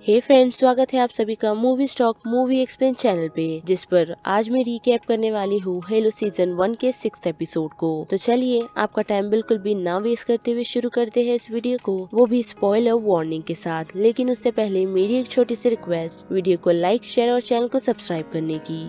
हे friends, स्वागत है आप सभी का movie stock movie explain channel पे, जिस पर आज मैं रिकैप करने वाली हूँ हेलो सीजन 1 के 6th एपिसोड को। तो चलिए आपका टाइम बिल्कुल भी ना वेस्ट करते हुए शुरू करते हैं इस वीडियो को, वो भी स्पॉइलर वार्निंग के साथ। लेकिन उससे पहले मेरी एक छोटी सी रिक्वेस्ट, वीडियो को लाइक, शेयर और चैनल को सब्सक्राइब करने की।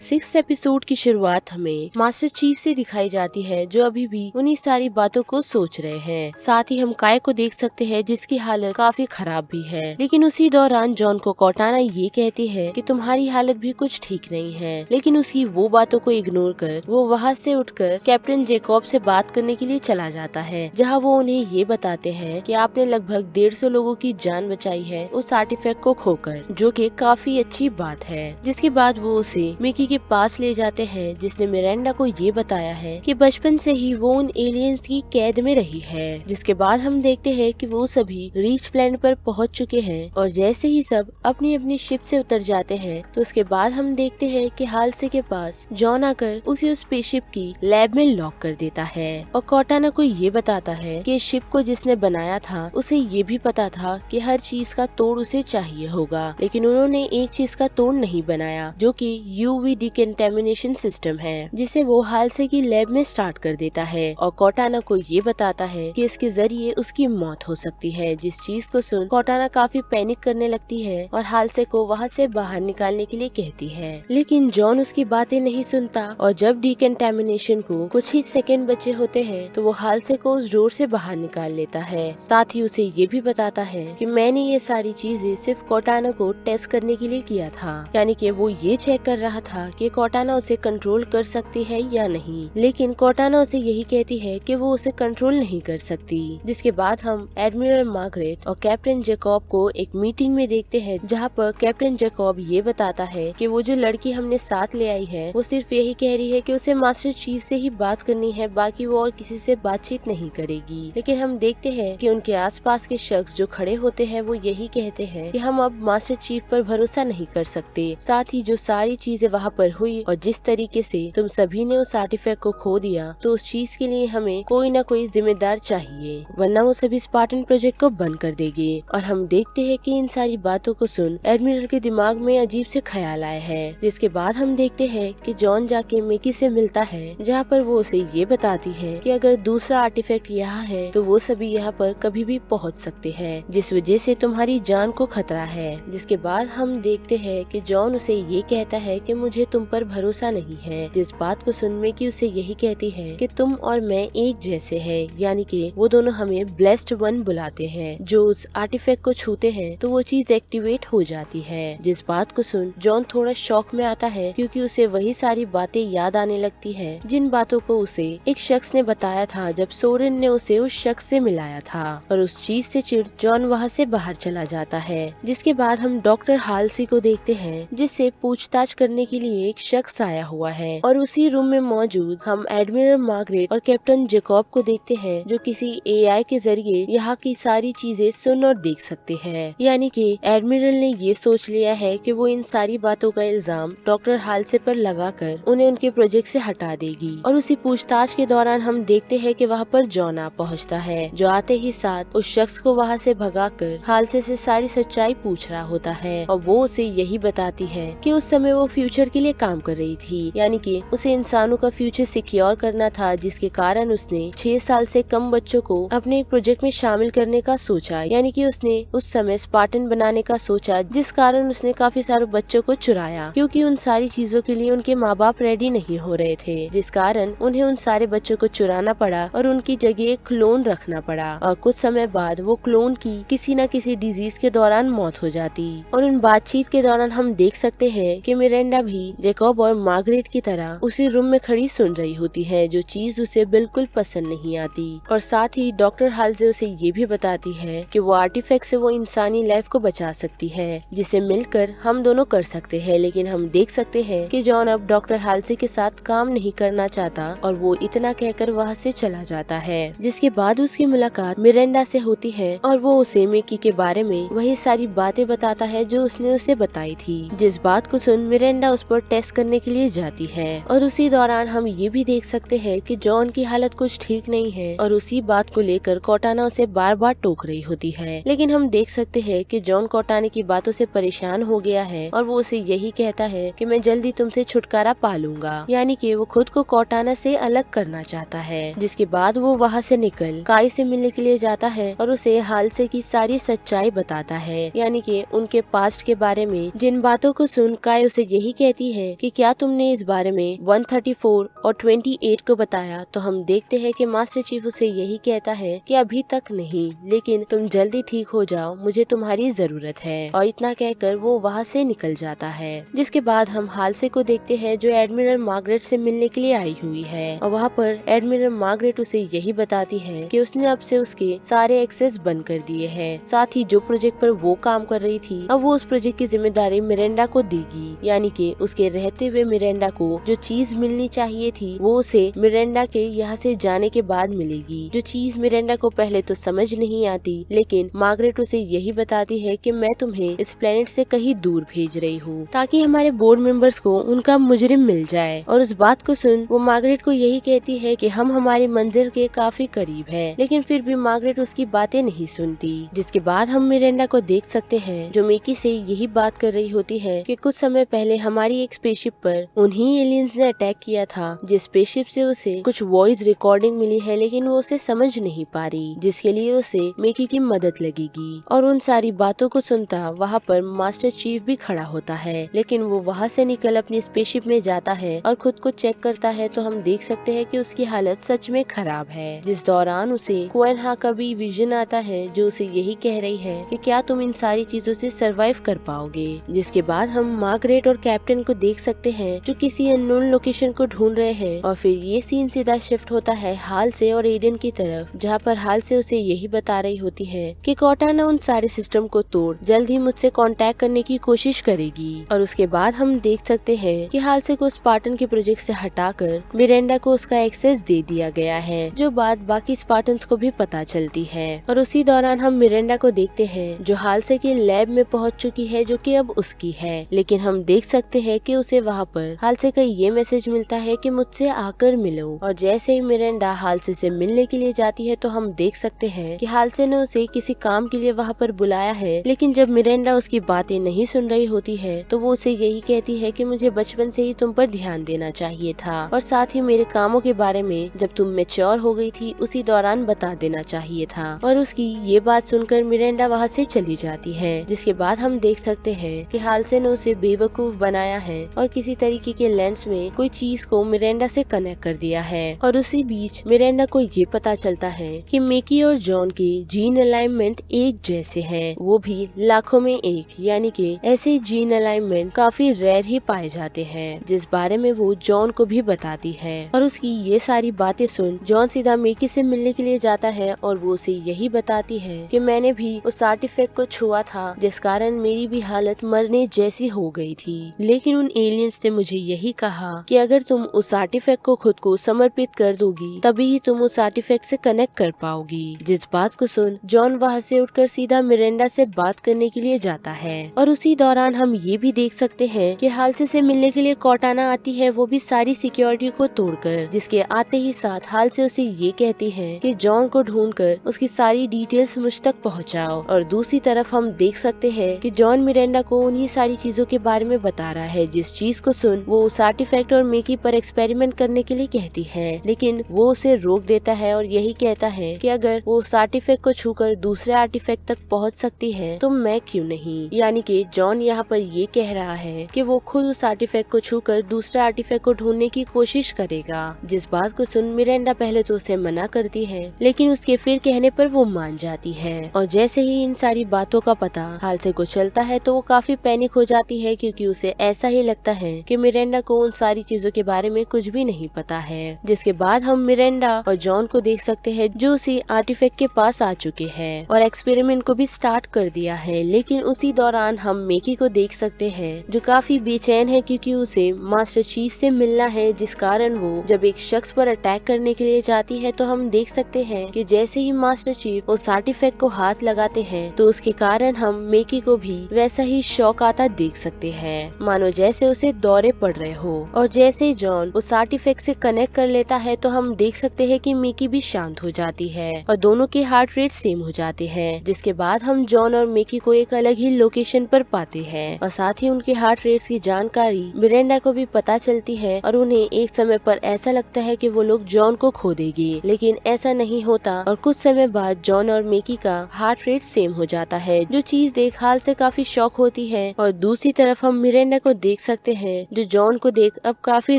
6th एपिसोड की शुरुआत हमें मास्टर चीफ से दिखाई जाती है, जो अभी भी उन्हीं सारी बातों को सोच रहे हैं। साथ ही हम काय को देख सकते हैं, जिसकी हालत काफी खराब भी है। लेकिन उसी दौरान जॉन को कॉर्टाना ये कहती है कि तुम्हारी हालत भी कुछ ठीक नहीं है। लेकिन उसकी वो बातों को इग्नोर कर वो वहाँ से उठकर कैप्टन जेकॉब से बात करने के लिए चला जाता है, जहाँ वो उन्हें ये बताते हैं कि आपने लगभग 150 लोगों की जान बचाई है उस आर्टिफैक्ट को खोकर, जो कि काफी अच्छी बात है। जिसके बाद वो उसे मिकी के पास ले जाते हैं, जिसने मिरांडा को ये बताया है कि बचपन से ही वो उन एलियंस की कैद में रही है। जिसके बाद हम देखते हैं कि वो सभी रीच प्लैनेट पर पहुंच चुके हैं, और जैसे ही सब अपनी अपनी शिप से उतर जाते हैं, तो उसके बाद हम देखते हैं कि हालसे के पास जॉन आकर उसे उस स्पेसशिप की लैब में लॉक कर देता है, और कॉर्टाना को ये बताता है कि इस शिप को जिसने बनाया था उसे ये भी पता था कि हर चीज का तोड़ उसे चाहिए होगा, लेकिन उन्होंने एक चीज का तोड़ नहीं बनाया, जो कि यूवी डिकंटामिनेशन सिस्टम है, जिसे वो हालसे की लैब में स्टार्ट कर देता है। और कॉर्टाना को ये बताता है कि इसके जरिए उसकी मौत हो सकती है। जिस चीज को सुन कॉर्टाना काफी पैनिक करने लगती है और हालसे को वहाँ से बाहर निकालने के लिए कहती है, लेकिन जॉन उसकी बातें नहीं सुनता, और जब डिकंटामिनेशन को कुछ ही सेकंड बचे होते हैं, तो वो हालसे को उस डोर से बाहर निकाल लेता है। साथ ही उसे ये भी बताता है कि मैंने ये सारी चीजें सिर्फ कॉर्टाना को टेस्ट करने के लिए किया था, यानी कि वो ये चेक कर रहा था कि कॉर्टाना उसे कंट्रोल कर सकती है या नहीं। लेकिन कॉर्टाना उसे यही कहती है कि वो उसे कंट्रोल नहीं कर सकती। जिसके बाद हम एडमिरल मार्गरेट और कैप्टन जैकब को एक मीटिंग में देखते हैं, जहाँ पर कैप्टन जैकब ये बताता है कि वो जो लड़की हमने साथ ले आई है, वो सिर्फ यही कह रही है कि उसे मास्टर चीफ से ही बात करनी है, बाकी वो और किसी से बातचीत नहीं करेगी। लेकिन हम देखते हैं कि उनके आसपास के शख्स जो खड़े होते हैं, वो यही कहते हैं कि हम अब मास्टर चीफ पर भरोसा नहीं कर सकते। साथ ही जो सारी चीजें वहाँ पर हुई और जिस तरीके से तुम सभी ने उस आर्टिफैक्ट को खो दिया, तो उस चीज के लिए हमें कोई ना कोई जिम्मेदार चाहिए, वरना वो सभी स्पार्टन प्रोजेक्ट को बंद कर देगी। और हम देखते हैं कि इन सारी बातों को सुन एडमिरल के दिमाग में अजीब से ख्याल आए हैं। जिसके बाद हम देखते हैं कि जॉन जाके मिकी से मिलता है, जहाँ पर वो उसे ये बताती है कि अगर दूसरा आर्टिफैक्ट यहाँ है, तो वो सभी यहाँ पर कभी भी पहुँच सकते हैं, जिस वजह से तुम्हारी जान को खतरा है। जिसके बाद हम देखते हैं कि जॉन उसे ये कहता है कि मुझे तुम पर भरोसा नहीं है। जिस बात को सुन मिकी उसे यही कहती है कि तुम और मैं एक जैसे हैं, यानी कि वो दोनों हमें ब्लेस्ड वन बुलाते हैं। जो उस आर्टिफैक्ट को छूते हैं तो वो चीज एक्टिवेट हो जाती है। जिस बात को सुन जॉन थोड़ा शॉक में आता है, क्योंकि उसे वही सारी बातें याद आने लगती है जिन बातों को उसे एक शख्स ने बताया था जब सोरेन ने उसे उस शख्स से मिलाया था। और उस चीज से चिढ़ जॉन वहाँ से बाहर चला जाता है। जिसके बाद हम डॉक्टर हालसी को देखते हैं, जिससे पूछताछ करने के लिए एक शख्स आया हुआ है। और उसी रूम में मौजूद हम एडमिरल मार्गरेट और कैप्टन जैकब को देखते हैं, जो किसी एआई के जरिए यहाँ की सारी चीजें सुन और देख सकते हैं। यानी कि एडमिरल ने ये सोच लिया है कि वो इन सारी बातों का इल्जाम डॉक्टर हालसे पर लगाकर उन्हें उनके प्रोजेक्ट से हटा देगी। और उसी पूछताछ के दौरान हम देखते हैं कि वहाँ पर जॉन आ पहुँचता है, जो आते ही साथ उस शख्स को वहाँ से भगाकर हालसे से सारी सच्चाई पूछ रहा होता है। और वो उसे यही बताती है कि उस समय वो फ्यूचर के लिए काम कर रही थी, यानी कि उसे इंसानों का फ्यूचर सिक्योर करना था, जिसके कारण उसने 6 साल से कम बच्चों को अपने एक प्रोजेक्ट में शामिल करने का सोचा। यानी कि उसने उस समय स्पार्टन बनाने का सोचा, जिस कारण उसने काफी सारे बच्चों को चुराया, क्योंकि उन सारी चीजों के लिए उनके माँ बाप रेडी नहीं हो रहे थे, जिस कारण उन्हें उन सारे बच्चों को चुराना पड़ा और उनकी जगह एक क्लोन रखना पड़ा। और कुछ समय बाद वो क्लोन की किसी न किसी डिजीज के दौरान मौत हो जाती। और उन बातचीत के दौरान हम देख सकते हैं कि मिरांडा भी जैकब और मार्गरेट की तरह उसी रूम में खड़ी सुन रही होती है, जो चीज उसे बिल्कुल पसंद नहीं आती। और साथ ही डॉक्टर हालसे उसे ये भी बताती है कि वो आर्टिफैक्ट से वो इंसानी लाइफ को बचा सकती है, जिसे मिलकर हम दोनों कर सकते हैं। लेकिन हम देख सकते हैं कि जॉन अब डॉक्टर हालसे के साथ काम नहीं करना चाहता, और वो इतना कहकर वहाँ से चला जाता है। जिसके बाद उसकी मुलाकात मिरांडा से होती है, और वो उसे मिकी के बारे में वही सारी बातें बताता है जो उसने उसे बताई थी। जिस बात को सुन मिरांडा उस पर टेस्ट करने के लिए जाती है। और उसी दौरान हम ये भी देख सकते हैं कि जॉन की हालत कुछ ठीक नहीं है और उसी बात को लेकर कॉर्टाना उसे बार बार टोक रही होती है। लेकिन हम देख सकते हैं कि जॉन कॉर्टाना की बातों से परेशान हो गया है और वो उसे यही कहता है कि मैं जल्दी तुमसे छुटकारा पा लूंगा, यानी कि वो खुद को कॉर्टाना से अलग करना चाहता है। जिसके बाद वो वहाँ से निकल काई से मिलने के लिए जाता है और उसे हाल से की सारी सच्चाई बताता है, यानी कि उनके पास्ट के बारे में। जिन बातों को सुन काई उसे यही कहती है कि क्या तुमने इस बारे में 134 और 28 को बताया। तो हम देखते हैं कि मास्टर चीफ उसे यही कहता है कि अभी तक नहीं, लेकिन तुम जल्दी ठीक हो जाओ, मुझे तुम्हारी जरूरत है। और इतना कहकर वो वहाँ से निकल जाता है। जिसके बाद हम हालसे को देखते हैं जो एडमिरल मार्गरेट से मिलने के लिए आई हुई है और वहाँ पर एडमिरल मार्गरेट उसे यही बताती है कि उसने अब से उसके सारे एक्सेस बंद कर दिए हैं। साथ ही जो प्रोजेक्ट पर वो काम कर रही थी, अब वो उस प्रोजेक्ट की जिम्मेदारी मिरेंडा को देगी, यानी कि उसके रहते हुए मिरेंडा को जो चीज मिलनी चाहिए थी वो उसे मिरेंडा के यहाँ से जाने के बाद मिलेगी। जो चीज मिरेंडा को पहले तो समझ नहीं आती, लेकिन मार्गरेट उसे यही बताती है कि मैं तुम्हें इस प्लेनेट से कहीं दूर भेज रही हूँ ताकि हमारे बोर्ड मेंबर्स को उनका मुजरिम मिल जाए। और उस बात को सुन वो मार्गरेट को यही कहती है कि हम हमारी मंजिल के काफी करीब हैं, लेकिन फिर भी मार्गरेट उसकी बातें नहीं सुनती। जिसके बाद हम मिरेंडा को देख सकते हैं जो मेकी से यही बात कर रही होती है कि कुछ समय पहले हमारी एक स्पेसशिप पर उन्हीं एलियंस ने अटैक किया था, जिस स्पेसशिप से उसे कुछ वॉइस रिकॉर्डिंग मिली है, लेकिन वो उसे समझ नहीं पा रही, जिसके लिए उसे मेकी की मदद लगेगी। और उन सारी बातों को सुनता वहाँ पर मास्टर चीफ भी खड़ा होता है, लेकिन वो वहाँ से निकल अपनी स्पेसशिप में जाता है और खुद को चेक करता है। तो हम देख सकते हैं कि उसकी हालत सच में खराब है। जिस दौरान उसे कोएनहा का भी विजन आता है जो उसे यही कह रही है कि क्या तुम इन सारी चीजों से सरवाइव कर पाओगे। जिसके बाद हम मार्गरेट और कैप्टन को देख सकते हैं जो किसी अननोन लोकेशन को ढूंढ रहे हैं। और फिर ये सीन सीधा शिफ्ट होता है हाल से और एडन की तरफ, जहाँ पर हाल से उसे यही बता रही होती है कि कॉर्टाना उन सारे सिस्टम को तोड़ जल्द ही मुझसे कांटेक्ट करने की कोशिश करेगी। और उसके बाद हम देख सकते हैं कि हाल से को स्पार्टन के प्रोजेक्ट से हटाकर मिरेंडा को उसका एक्सेस दे दिया गया है, जो बात बाकी स्पार्टन्स को भी पता चलती है। और उसी दौरान हम मिरेंडा को देखते हैं जो हाल से के लैब में पहुंच चुकी है, जो कि अब उसकी है। लेकिन हम देख सकते हैं कि उसे वहाँ पर हाल से का ये मैसेज मिलता है कि मुझसे आकर मिलो। और जैसे ही मिरेंडा हालसे से मिलने के लिए जाती है तो हम देख सकते हैं कि हालसे ने उसे किसी काम के लिए वहाँ पर बुलाया है। लेकिन जब मिरेंडा उसकी बातें नहीं सुन रही होती है तो वो उसे यही कहती है कि मुझे बचपन से ही तुम पर ध्यान देना चाहिए था और साथ ही मेरे कामों के बारे में जब तुम मैच्योर हो गई थी उसी दौरान बता देना चाहिए था। और उसकी ये बात सुनकर मिरेंडा वहाँ से चली जाती है। जिसके बाद हम देख सकते हैं कि हालसे ने उसे बेवकूफ बनाया है और किसी तरीके के लेंस में कोई चीज को मिरेंडा से कनेक्ट कर दिया है। और उसी बीच मिरेंडा को ये पता चलता है कि मेकी और जॉन के जीन अलाइनमेंट एक जैसे हैं, वो भी लाखों में एक, यानी कि ऐसे जीन अलाइनमेंट काफी रेयर ही पाए जाते हैं, जिस बारे में वो जॉन को भी बताती है। और उसकी ये सारी बातें सुन जॉन सीधा मेकी से मिलने के लिए जाता है और वो उसे यही बताती है कि मैंने भी उस आर्टिफैक्ट को छुआ था जिस कारण मेरी भी हालत मरने जैसी हो गई थी। लेकिन उन एलियंस ने मुझे यही कहा कि अगर तुम उस आर्टिफैक्ट को खुद को समर्पित कर दोगी तभी ही तुम उस आर्टिफैक्ट से कनेक्ट कर पाओगी। जिस बात को सुन जॉन वहाँ से उठकर सीधा मिरेंडा से बात करने के लिए जाता है। और उसी दौरान हम ये भी देख सकते हैं कि हालसे से मिलने के लिए कॉर्टाना आती है, वो भी सारी सिक्योरिटी को तोड़कर, जिसके आते ही साथ हालसे उसे ये कहती है कि जॉन को ढूंढकर उसकी सारी डिटेल्स मुझ तक पहुंचाओ। और दूसरी तरफ हम देख सकते हैं कि जॉन मिरेंडा को उन्हीं सारी चीजों के बारे में बता रहा है, जिस चीज को सुन वो उस आर्टिफैक्ट और मेकी पर एक्सपेरिमेंट करने के लिए कहती है। लेकिन वो उसे रोक देता है और यही कहता है कि अगर वो उस आर्टिफैक्ट को छूकर दूसरे आर्टिफैक्ट तक पहुंच सकती है तो मैं क्यों नहीं। यानी कि जॉन यहाँ पर ये कह रहा है कि वो खुद उस आर्टिफैक्ट को छूकर दूसरे आर्टिफैक्ट को ढूंढने की कोशिश करेगा। जिस बात को सुन मिरेंडा पहले तो उसे मना करती है, लेकिन उसके फिर कहने पर वो मान जाती है। और जैसे ही इन सारी बातों का पता हालसे को चलता है तो वो काफी पैनिक हो जाती है, क्योंकि उसे ऐसा ही लगता है कि मिरेंडा को उन सारी चीजों के बारे में कुछ भी नहीं पता है। जिसके बाद हम मिरेंडा और जॉन को देख सकते हैं जो उसी आर्टिफैक्ट के पास आ चुके हैं और एक्सपेरिमेंट को भी स्टार्ट कर दिया है। लेकिन उसी दौरान हम मेकी को देख सकते हैं जो काफी बेचैन है, क्योंकि उसे मास्टर चीफ से मिलना है, जिस कारण वो जब एक शख्स पर अटैक करने के लिए जाती है तो हम देख सकते हैं कि जैसे ही मास्टर चीफ उस आर्टिफैक्ट को हाथ लगाते हैं तो उसके कारण हम मेकी को भी वैसा ही शौक आता देख सकते हैं, मानो जैसे जैसे उसे दौरे पड़ रहे हो। और जैसे जॉन उस आर्टिफैक्ट से कनेक्ट कर लेता है तो हम देख सकते हैं कि मिकी भी शांत हो जाती है और दोनों के हार्ट रेट सेम हो जाते हैं। जिसके बाद हम जॉन और मिकी को एक अलग ही लोकेशन पर पाते हैं और साथ ही उनके हार्ट रेट्स की जानकारी मिरांडा को भी पता चलती है और उन्हें एक समय पर ऐसा लगता है कि वो लोग जॉन को खो देगी, लेकिन ऐसा नहीं होता और कुछ समय बाद जॉन और मिकी का हार्ट रेट सेम हो जाता है, जो चीज देख हाल से काफी शॉक होती है। और दूसरी तरफ हम मिरांडा को देख सकते हैं जो जॉन को देख अब काफी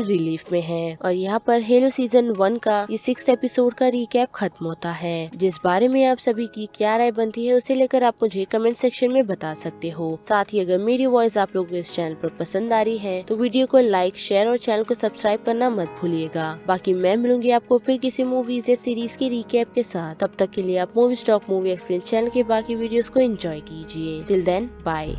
रिलीफ में है। और यहाँ पर हेलो सीजन 1 का ये 6th एपिसोड का रिकैप खत्म होता है। जिस बारे में आप सभी की क्या राय बनती है उसे लेकर आप मुझे कमेंट सेक्शन में बता सकते हो। साथ ही अगर मेरी वॉइस आप लोगों को इस चैनल पर पसंद आ रही है तो वीडियो को लाइक, शेयर और चैनल को सब्सक्राइब करना मत भूलिएगा। बाकी मैं मिलूंगी आपको फिर किसी मूवीज या सीरीज के रिकैप के साथ। तब तक के लिए आप movie stock movie explain channel के बाकी वीडियोस को एंजॉय कीजिए। Till then bye.